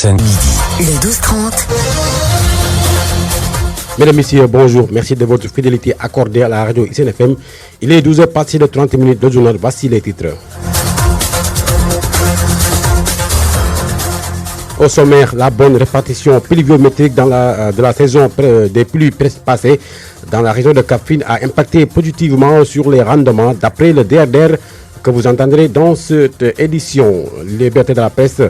Sen. Midi, le 12-30. Mesdames, Messieurs, bonjour. Merci de votre fidélité accordée à la radio ICNFM. Il est 12h passé de 30 minutes de journal. Voici les titres. Au sommaire, la bonne répartition pluviométrique de la saison des pluies passées dans la région de Cap-Skirring a impacté positivement sur les rendements d'après le DRDR que vous entendrez dans cette édition. Liberté de la presse,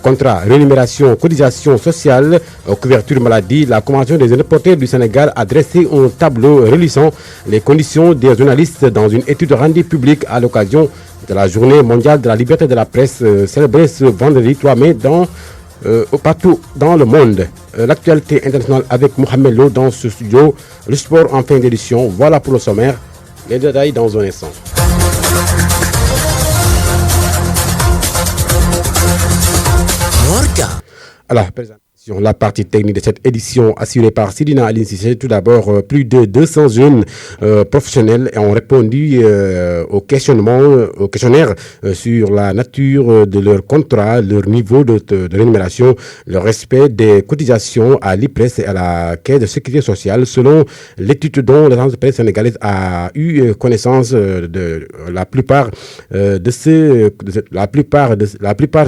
contrat, rémunération, cotisation sociale, couverture maladie. La Convention des reporters du Sénégal a dressé un tableau relissant les conditions des journalistes dans une étude rendue publique à l'occasion de la journée mondiale de la liberté de la presse célébrée ce vendredi 3 mai partout dans le monde. L'actualité internationale avec Mohamed Lo dans ce studio. Le sport en fin d'édition. Voilà pour le sommaire. Les détails dans un instant. Alors, la partie technique de cette édition assurée par Sidina Aline Cissé. Tout d'abord, plus de 200 jeunes professionnels ont répondu au questionnaire sur la nature de leur contrat, leur niveau de rémunération, le respect des cotisations à l'IPRES et à la Caisse de sécurité sociale. Selon l'étude dont l'agence de presse sénégalaise a eu connaissance de la plupart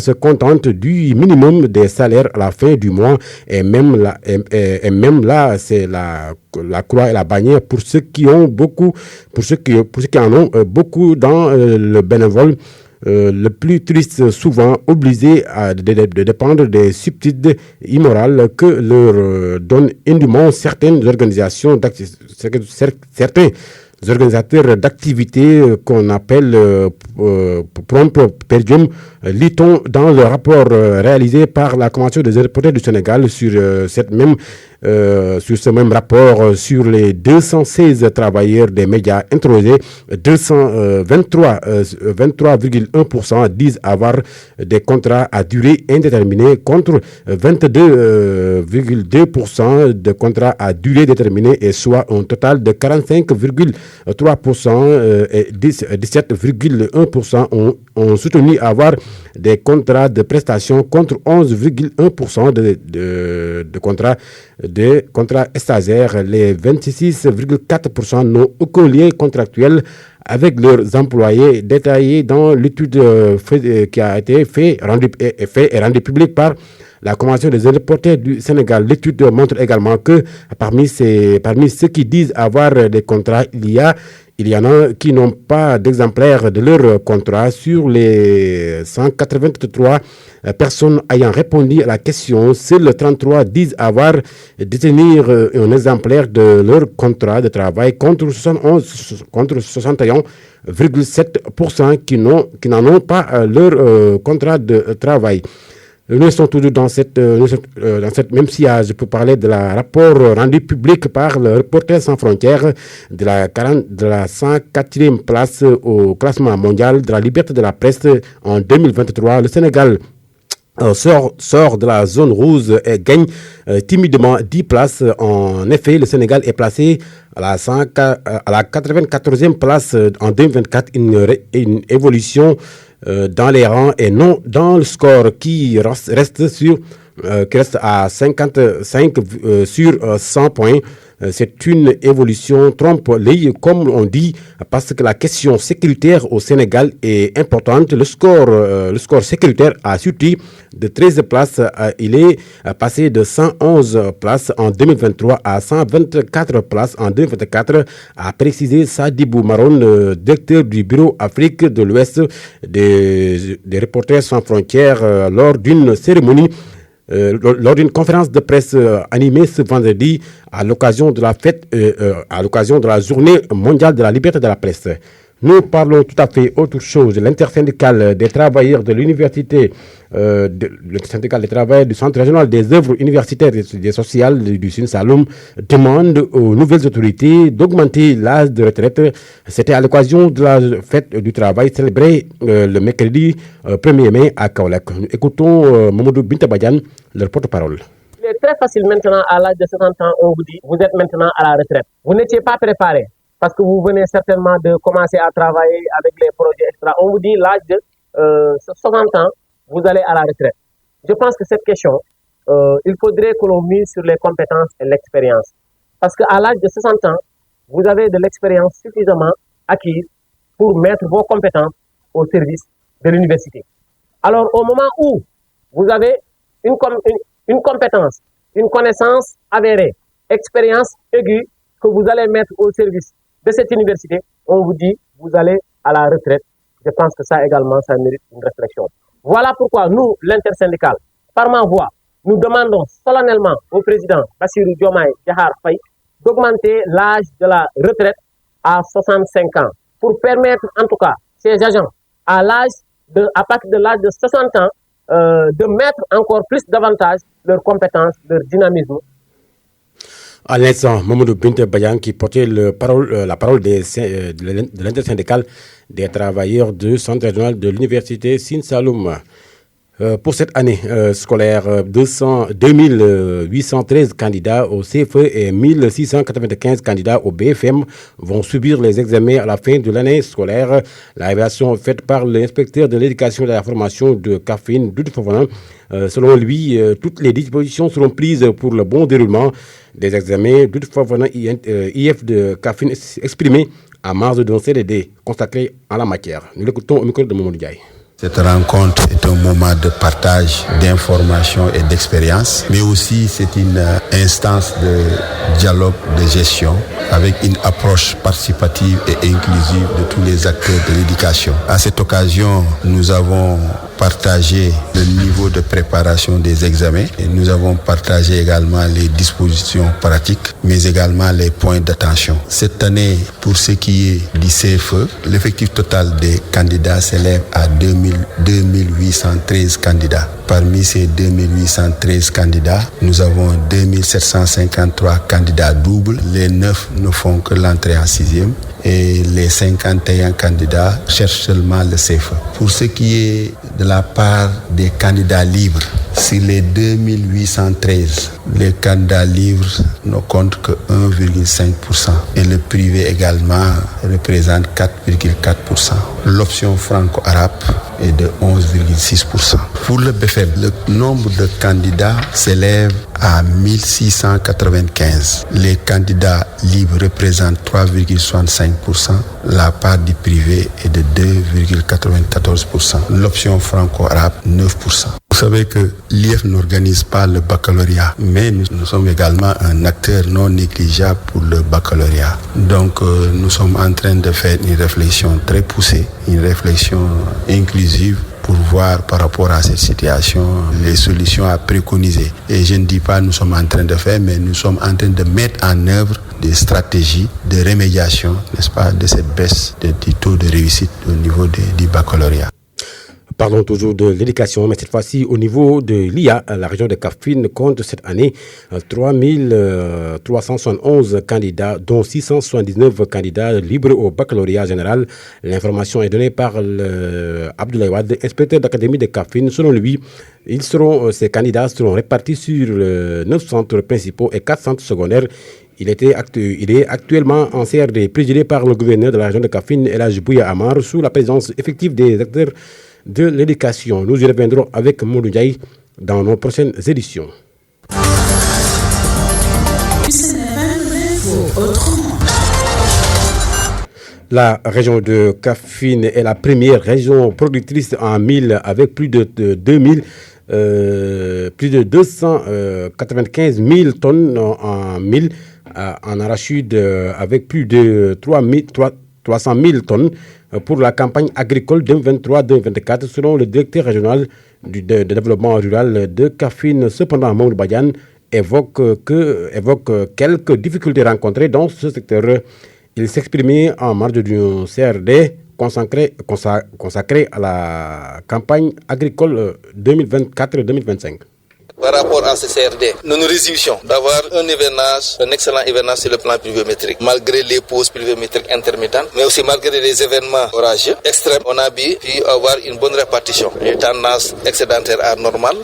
se contentent du minimum des salaires à la fin du mois. Et même là, c'est la croix et la bannière pour ceux qui en ont beaucoup dans le bénévole. Le plus triste, souvent obligé de dépendre des subsides immoraux que leur donnent indûment certains organisateurs d'activités qu'on appelle prompt perdium, lit-on dans le rapport réalisé par la Convention des reporters du Sénégal sur ce même rapport sur les 216 travailleurs des médias interrogés. 23,1% disent avoir des contrats à durée indéterminée contre 22,2% de contrats à durée déterminée, et soit un total de 45,3% et 17,1% ont soutenu avoir des contrats de prestation contre 11,1% de contrats stagiaires. Les 26,4% n'ont aucun lien contractuel avec leurs employés, détaillés dans l'étude qui a été rendue publique par la Convention des reporters du Sénégal. L'étude montre également que parmi ceux qui disent avoir des contrats, il y en a qui n'ont pas d'exemplaires de leur contrat. Sur les 183 personnes ayant répondu à la question, seuls 33 disent détenir un exemplaire de leur contrat de travail contre 61,7% qui n'en ont pas leur contrat de travail. Nous sommes toujours dans cette même sillage. Je peux parler de la rapport rendu public par le Reporters sans frontières de la 104e place au classement mondial de la liberté de la presse en 2023. Le Sénégal sort de la zone rouge et gagne timidement 10 places. En effet, le Sénégal est placé à la 94e place en 2024, une évolution dans les rangs et non dans le score qui reste à 55 sur 100 points. C'est une évolution trompe-l'œil, comme on dit, parce que la question sécuritaire au Sénégal est importante. Le score sécuritaire a chuté de 13 places. Il est passé de 111 places en 2023 à 124 places en 2024, a précisé Sadibou Maron, directeur du bureau Afrique de l'Ouest des Reporters sans frontières, lors d'une cérémonie. Lors d'une conférence de presse animée ce vendredi à l'occasion de la journée mondiale de la liberté de la presse. Nous parlons tout à fait autre chose. L'intersyndicale des travailleurs de l'université, l'intersyndicale des travailleurs du Centre régional des œuvres universitaires et sociales du Sine Saloum demande aux nouvelles autorités d'augmenter l'âge de retraite. C'était à l'occasion de la fête du travail célébrée le mercredi 1er mai à Kaolack. Nous écoutons Mamadou Bintabadian, leur porte-parole. Il est très facile maintenant, à l'âge de 60 ans, on vous dit, vous êtes maintenant à la retraite. Vous n'étiez pas préparé. Parce que vous venez certainement de commencer à travailler avec les projets extra. On vous dit l'âge de 60 ans, vous allez à la retraite. je pense que cette question, il faudrait que l'on mise sur les compétences et l'expérience. Parce qu'à l'âge de 60 ans, vous avez de l'expérience suffisamment acquise pour mettre vos compétences au service de l'université. Alors, au moment où vous avez une compétence, une connaissance avérée, expérience aiguë que vous allez mettre au service de cette université, on vous dit, vous allez à la retraite. Je pense que ça également, ça mérite une réflexion. Voilà pourquoi nous, l'intersyndicale, par ma voix, nous demandons solennellement au président Bassirou Diomaye Diakhar Faye d'augmenter l'âge de la retraite à 65 ans pour permettre en tout cas ces agents à partir de l'âge de 60 ans de mettre encore plus davantage leurs compétences, leur dynamisme. À l'instant, Mamadou Binta Bayan qui portait la parole de l'intersyndicale des travailleurs du centre régional de l'université Sine Saloum. Pour cette année scolaire, 2813 candidats au CFE et 1695 candidats au BFM vont subir les examens à la fin de l'année scolaire. La révélation faite par l'inspecteur de l'éducation et de la formation de Kaffrine, Doudou Fofana. Selon lui, toutes les dispositions seront prises pour le bon déroulement des examens. Doudou Fofana, IF de Kaffrine, exprimé à marge d'un CDD consacré en la matière. Nous l'écoutons au micro de Mamadou Ndiaye. Cette rencontre est un moment de partage d'informations et d'expériences, mais aussi c'est une instance de dialogue, de gestion, avec une approche participative et inclusive de tous les acteurs de l'éducation. À cette occasion, nous avons partagé le niveau de préparation des examens et nous avons partagé également les dispositions pratiques, mais également les points d'attention. Cette année, pour ce qui est du CFE, l'effectif total des candidats s'élève à 2813 candidats. Parmi ces 2813 candidats, nous avons 2753 candidats doubles. Les 9 ne font que l'entrée en 6e et les 51 candidats cherchent seulement le CFE. Pour ce qui est de la part des candidats libres, sur les 2813, les candidats libres ne comptent que 1,5% et le privé également représente 4,4%. L'option franco-arabe est de 11,6%. Pour le BFM, le nombre de candidats s'élève à 1695. Les candidats libres représentent 3,65%. La part du privé est de 2,94%. L'option franco-arabe, 9%. Vous savez que l'IF n'organise pas le baccalauréat, mais nous sommes également un acteur non négligeable pour le baccalauréat. Donc nous sommes en train de faire une réflexion très poussée, une réflexion inclusive pour voir par rapport à cette situation les solutions à préconiser. Et je ne dis pas nous sommes en train de faire, mais nous sommes en train de mettre en œuvre des stratégies de remédiation, n'est-ce pas, de cette baisse du taux de réussite au niveau du baccalauréat. Parlons toujours de l'éducation, mais cette fois-ci au niveau de l'IA, la région de Kaffrine compte cette année 3371 candidats, dont 679 candidats libres au baccalauréat général. L'information est donnée par Abdoulaye Wade, inspecteur d'académie de Kaffrine. Selon lui, ces candidats seront répartis sur 9 centres principaux et 4 centres secondaires. Il est actuellement en CRD, présidé par le gouverneur de la région de Kaffrine, El Hadji Bouya Amar, sous la présence effective des acteurs de l'éducation. Nous y reviendrons avec Mamadou Ndiaye dans nos prochaines éditions. La région de Kaffrine est la première région productrice en mil avec plus de 295 000 tonnes en mil, en arachide avec plus de 300 000 tonnes pour la campagne agricole 2023-2024 selon le directeur régional de développement rural de Kaffrine. Cependant, Mamadou Badiane évoque quelques difficultés rencontrées dans ce secteur. Il s'exprimait en marge d'un CRD consacré à la campagne agricole 2024-2025. par rapport à ce CRD, nous nous réjouissons d'avoir un excellent hivernage sur le plan pluviométrique, malgré les pauses pluviométriques intermittentes, mais aussi malgré les événements orageux extrêmes. On a pu avoir une bonne répartition, une tendance excédentaire à normale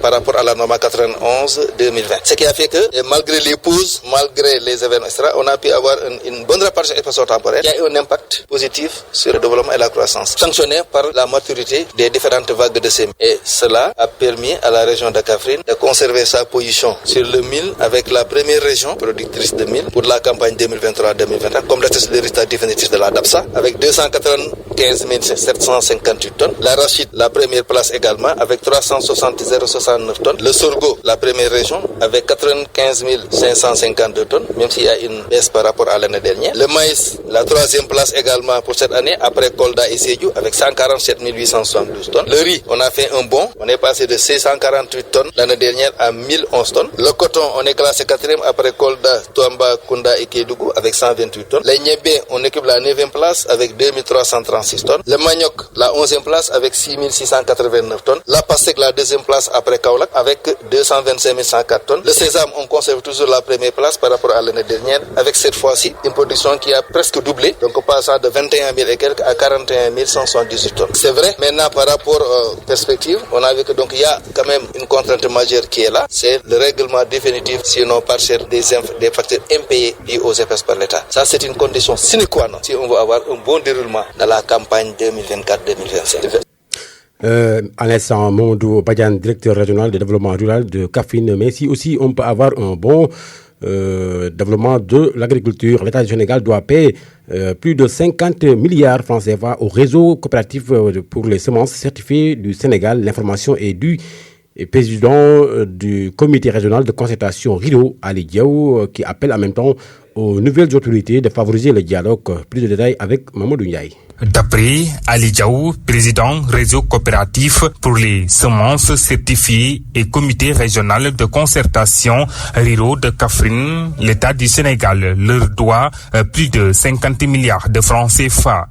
par rapport à la normale 91-2020. Ce qui a fait que, malgré les pauses, malgré les événements extra, on a pu avoir une bonne répartition spatio-temporelle qui a eu un impact positif sur le développement et la croissance, sanctionné par la maturité des différentes vagues de semis. Et cela a permis à la région de Kaffrine de conserver sa position sur le mil avec la première région productrice de mil pour la campagne 2023-2024, comme l'atteste le résultat définitif de la DAPSA, avec 295 758 tonnes. L'arachide, la première place également, avec 360,069 tonnes. Le sorgho, la première région, avec 95 552 tonnes, même s'il y a une baisse par rapport à l'année dernière. Le maïs, la troisième place également pour cette année, après Kolda et Sédhiou, avec 147 872 tonnes. Le riz, on a fait un bond, on est passé de 648 tonnes l'année dernière à 1011 tonnes. Le coton, on est classé quatrième après Kolda, Touamba, Kounda et Kédougou, avec 128 tonnes. Les niébé, on occupe la 9e place avec 2336 tonnes. Le manioc, la 11e place avec 6689 tonnes. La pastèque, la 2e place après Kaolack avec 225 104 tonnes. Le sésame, on conserve toujours la première place par rapport à l'année dernière avec cette fois-ci une production qui a presque doublé, donc passant de 21 000 et quelques à 41 178 tonnes. C'est vrai, maintenant par rapport aux perspectives, on a vu que donc il y a quand même une contrainte majeure qui est là, c'est le règlement définitif, sinon partiel des facteurs impayés liés aux espèces par l'État. Ça, c'est une condition sine qua non si on veut avoir un bon déroulement dans la campagne 2024-2025. En laissant Mondou Badian, directeur régional de développement rural de Kaffrine, mais si aussi on peut avoir un bon développement de l'agriculture, l'État du Sénégal doit payer plus de 50 milliards francs CFA au réseau coopératif pour les semences certifiées du Sénégal. L'information est du président du comité régional de concertation RIDO, Ali Diaw, qui appelle en même temps aux nouvelles autorités de favoriser le dialogue. Plus de détails avec Mamadou Ndiaye. D'après Ali Diaw, président réseau coopératif pour les semences certifiées et comité régional de concertation RIDO de Kaffrine, l'État du Sénégal leur doit plus de 50 milliards de francs CFA.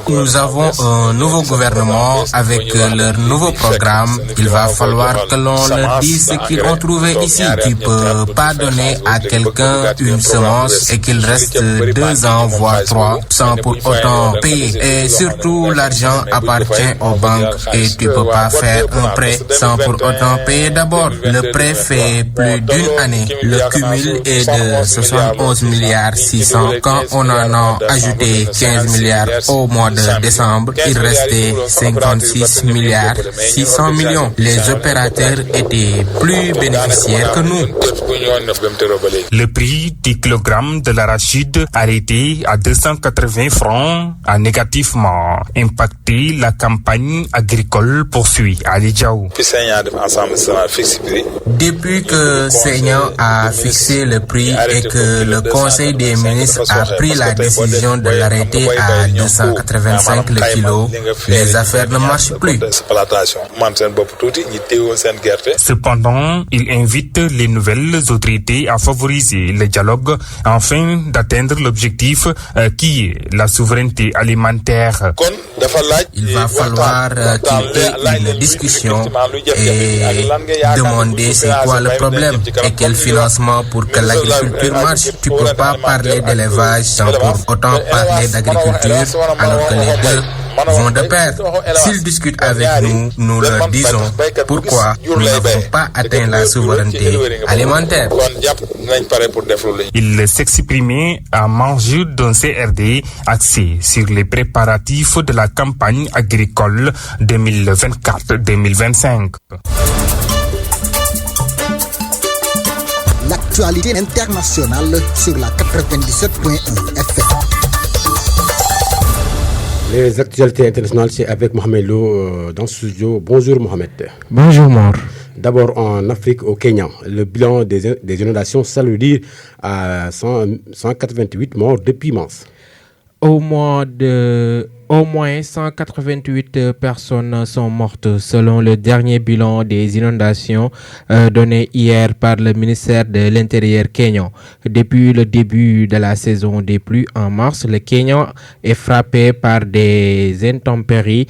Nous avons un nouveau gouvernement avec leur nouveau programme. Il va falloir que l'on leur dise ce qu'ils ont trouvé ici. Tu peux pas donner à quelqu'un une semence et qu'il reste 2 ans voire 3 sans pour autant payer. Et surtout, l'argent appartient aux banques et tu peux pas faire un prêt sans pour autant payer d'abord. Le prêt fait plus d'une année. Le cumul est de 71 milliards 600. Quand on en a ajouté 15 milliards au mois de décembre, il restait 56 milliards 600 millions. Les opérateurs étaient plus bénéficiaires que nous. Le prix du kilogramme de l'arachide arrêté à 280 francs a négativement impacté la campagne agricole, poursuit Ali Diaw. Depuis que Seigneur a fixé le prix et que le Conseil des ministres a pris la décision de l'arrêter à 285 le kilo, les affaires ne marchent plus. Cependant, il invite les nouvelles autorités à favoriser le dialogue afin d'atteindre l'objectif qui est la souveraineté alimentaire. Il va falloir qu'il y ait une discussion et demander c'est quoi le problème et quel financement pour que l'agriculture marche. Tu peux pas parler d'élevage sans pour autant parler d'agriculture alors que les deux vont de pair. S'ils discutent avec nous, nous leur disons pourquoi nous n'avons pas atteint la souveraineté alimentaire. Il s'exprimait à marge d'un CRD axé sur les préparatifs de la campagne agricole 2024-2025. L'actualité internationale sur la 97.1 FM. Les actualités internationales, c'est avec Mohamed Lo dans ce studio. Bonjour Mohamed. Bonjour Mor. D'abord en Afrique, au Kenya, le bilan des inondations s'alourdit à 188 morts depuis mars. Au moins 188 personnes sont mortes selon le dernier bilan des inondations donné hier par le ministère de l'Intérieur kényan. Depuis le début de la saison des pluies en mars, le Kenya est frappé par des intempéries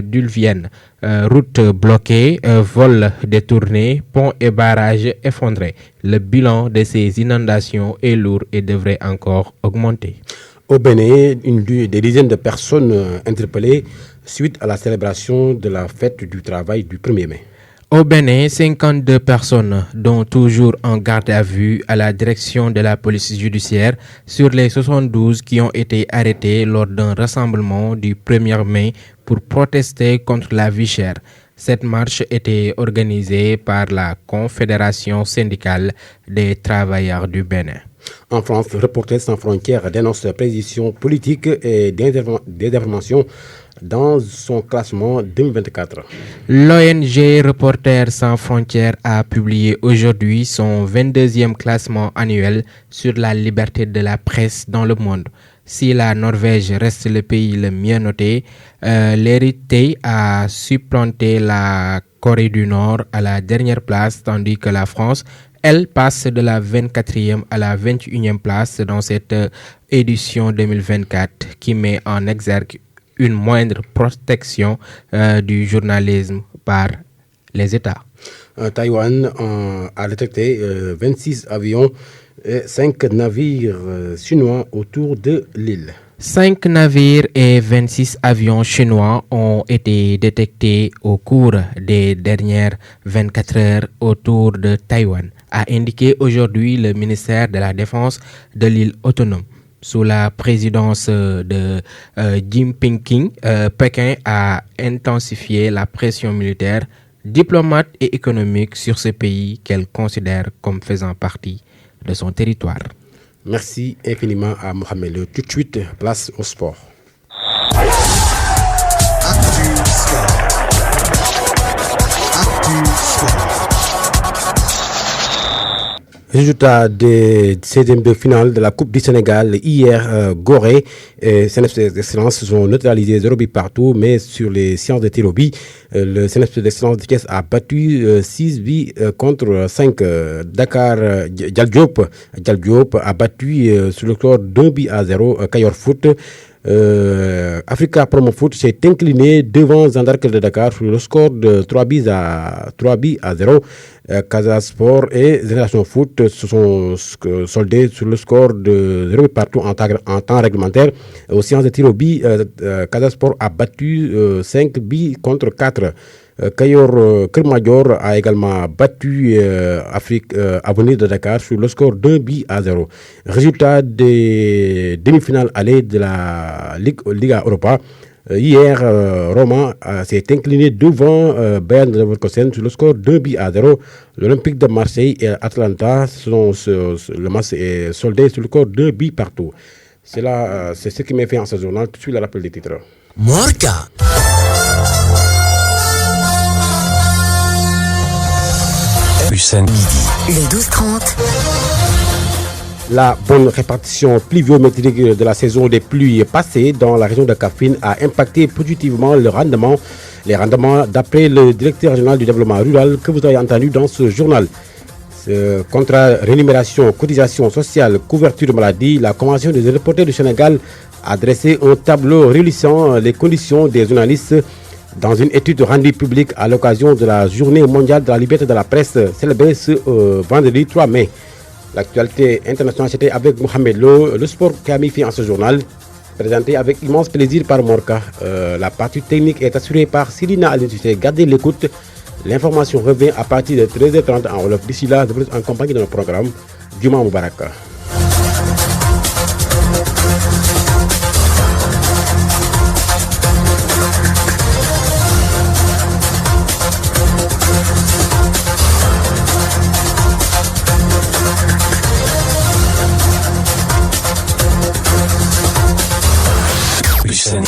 diluviennes. Routes bloquées, vols détournés, ponts et barrages effondrés. Le bilan de ces inondations est lourd et devrait encore augmenter. Au Bénin, des dizaines de personnes interpellées suite à la célébration de la fête du travail du 1er mai. Au Bénin, 52 personnes, dont toujours en garde à vue à la direction de la police judiciaire, sur les 72 qui ont été arrêtés lors d'un rassemblement du 1er mai pour protester contre la vie chère. Cette marche était organisée par la Confédération syndicale des travailleurs du Bénin. En France, Reporters sans frontières dénonce la précision politique et d'intervention dans son classement 2024. L'ONG Reporters sans frontières a publié aujourd'hui son 22e classement annuel sur la liberté de la presse dans le monde. Si la Norvège reste le pays le mieux noté, l'Érythrée a supplanté la Corée du Nord à la dernière place, tandis que la France, elle, passe de la 24e à la 21e place dans cette édition 2024 qui met en exergue une moindre protection du journalisme par les États. Taïwan a détecté 26 avions et 5 navires chinois autour de l'île. 5 navires et 26 avions chinois ont été détectés au cours des dernières 24 heures autour de Taïwan, a indiqué aujourd'hui le ministère de la Défense de l'île autonome. Sous la présidence de Jinping, Pékin a intensifié la pression militaire, diplomate et économique sur ce pays qu'elle considère comme faisant partie de son territoire. Merci infiniment à Mohamed. Tout de suite, place au sport. Résultat des 16e de finale de la Coupe du Sénégal. Hier, Gorée et CNFC d'Excellence ont neutralisé 0 but partout, mais sur les séances de tir au but, le CNFC d'Excellence de Thiès a battu 6 buts contre 5. Dakar Dial Diop a battu sur le score 2 buts à 0 Kayor Foot. Africa Promo Foot s'est incliné devant Zandark de Dakar sur le score de 3 buts à 0. Casa Sport et Génération Foot se sont soldés sur le score de 0 partout en temps réglementaire. Aux séances de tir au but, Casa Sport a battu 5 buts contre 4. Kayor Kermajor a également battu Afrique Avenir de Dakar sur le score 2 buts à 0. Résultat des demi-finales allées de la Liga Europa. Hier, Roma s'est incliné devant Bayern de Leverkusen sur le score 2 buts à 0. L'Olympique de Marseille et Atlanta, le match est soldé sur le score 2 buts partout. C'est ce qui m'a fait en ce journal. Tout de suite, le rappel des titres. Morka. Le 12-30. La bonne répartition pluviométrique de la saison des pluies passées dans la région de Kaffrine a impacté positivement les rendements d'après le directeur régional du développement rural que vous avez entendu dans ce journal. Contrat rémunération, cotisation sociale, couverture maladie, la Convention des reporters du Sénégal a dressé un tableau réunissant les conditions des journalistes dans une étude rendue publique à l'occasion de la Journée mondiale de la liberté de la presse célébrée ce vendredi 3 mai. L'actualité internationale, c'était avec Mohamed Lo, le sport qui a mis fin à ce journal, présenté avec immense plaisir par Morka. La partie technique est assurée par Sirina Alinsuté. Gardez l'écoute. L'information revient à partir de 13h30 en Wolof. D'ici là, vous êtes en compagnie de notre programme Juma Moubarak. Listen.